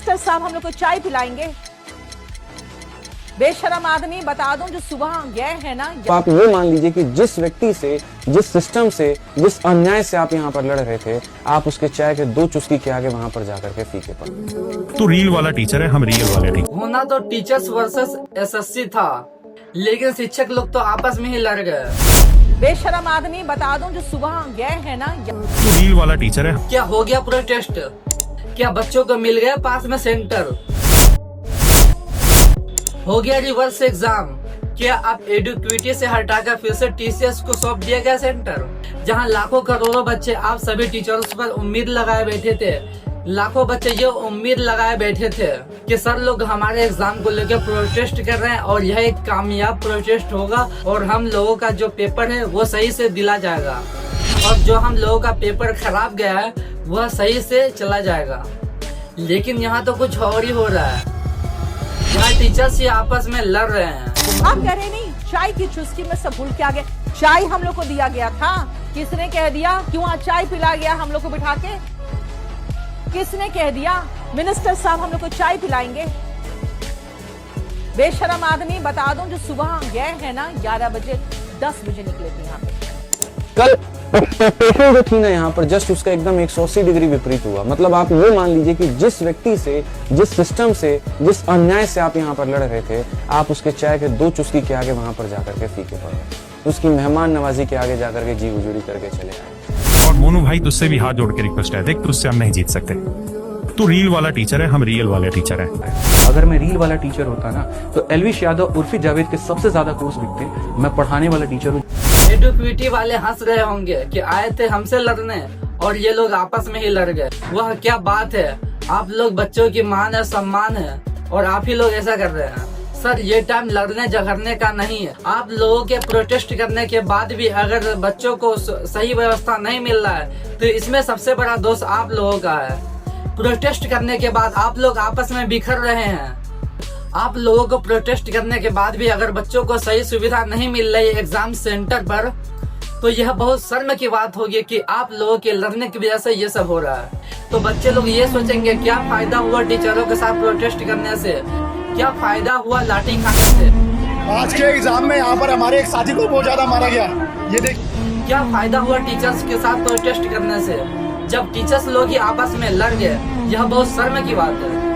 Minister साहब हम लोग को चाय पिलाएंगे? बेशरम आदमी, बता दूं जो सुबह गए हैं ना। तो आप ये मान लीजिए कि जिस व्यक्ति से, जिस सिस्टम से, जिस अन्याय से आप यहाँ पर लड़ रहे थे, आप उसके चाय के 2 चुस्की के आगे वहाँ पर जाकर के फीके पड़े। तो रील वाला टीचर है, हम रियल वाले टीचर। होना तो टीचर्स वर्सेस एसएससी था, लेकिन शिक्षक लोग तो आपस में ही लड़ गए। बेशरम आदमी, बता दूं जो सुबह गए हैं ना। तो रील वाला टीचर है। क्या हो गया प्रोटेस्ट? क्या बच्चों को मिल गया पास में सेंटर? हो गया रिवर्स एग्जाम? क्या अब एडुकेटी से हटाकर फिर से टीसीएस को सौंप दिया गया सेंटर? जहां लाखों करोड़ों बच्चे आप सभी टीचर्स पर उम्मीद लगाए बैठे थे, लाखों बच्चे ये उम्मीद लगाए बैठे थे कि सर लोग हमारे एग्जाम को लेकर प्रोटेस्ट कर रहे हैं और यह एक कामयाब प्रोटेस्ट होगा और हम लोगों का जो पेपर है वो सही से दिला जाएगा और जो हम लोगों का पेपर खराब गया है वह सही से चला जाएगा। लेकिन यहाँ तो कुछ और ही हो रहा है। यहाँ टीचर्स ही आपस में लड़ रहे हैं। आप कह रहे नहीं, चाय की चुस्की में सब भूल के आ गए। चाय हम लोग को दिया गया था, किसने कह दिया? क्यों आज चाय पिला गया हम लोग को बिठा के? किसने कह दिया मिनिस्टर साहब हम लोग को चाय पिलाएंगे? बेशरम आदमी, बता दूं जो सुबह गए हैं ना 11 बजे 10 बजे निकले थे यहाँ पे। कल एक्सपेक्टेशन जो थी ना यहाँ पर, जस्ट उसका एकदम 180 डिग्री विपरीत हुआ। मतलब आप ये मान लीजिए कि जिस व्यक्ति से, जिस सिस्टम से, जिस अन्याय से आप यहाँ पर लड़ रहे थे, आप उसके चाय के 2 चुस्की के आगे वहां पर जाकर के फीके पड़े। उसकी मेहमान नवाजी के आगे जाकर के जी उजूरी करके चले आए। और मोनू भाई, तुझसे भी हाथ जोड़ के रिक्वेस्ट है, देख तुझसे हम नहीं जीत सकते। तू रील वाला टीचर है, हम रियल वाले टीचर है। अगर मैं रील वाला टीचर होता ना तो एलविश यादव उर्फी जावेद के सबसे ज्यादा कोर्स बिकते। मैं पढ़ाने वाला टीचर हूँ। एडुकेटी वाले हंस रहे होंगे कि आए थे हमसे लड़ने और ये लोग आपस में ही लड़ गए। वह क्या बात है? आप लोग बच्चों की मान है, सम्मान है और आप ही लोग ऐसा कर रहे हैं। सर ये टाइम लड़ने झगड़ने का नहीं है। आप लोगों के प्रोटेस्ट करने के बाद भी अगर बच्चों को सही व्यवस्था नहीं मिल रहा है तो इसमें सबसे बड़ा दोष आप लोगों का है। प्रोटेस्ट करने के बाद आप लोग आपस में बिखर रहे हैं। आप लोगों को प्रोटेस्ट करने के बाद भी अगर बच्चों को सही सुविधा नहीं मिल रही एग्जाम सेंटर पर, तो यह बहुत शर्म की बात होगी कि आप लोगों के लड़ने की वजह से ये सब हो रहा है। तो बच्चे लोग ये सोचेंगे क्या फायदा हुआ टीचरों के साथ प्रोटेस्ट करने से, क्या फायदा हुआ लाठी खाने से। आज के एग्जाम में यहाँ पर हमारे एक साथी को बहुत ज्यादा मारा गया। ये देख, क्या फायदा हुआ टीचर्स के साथ प्रोटेस्ट करने से जब टीचर्स लोग ही आपस में लड़ गए। यह बहुत शर्म की बात है।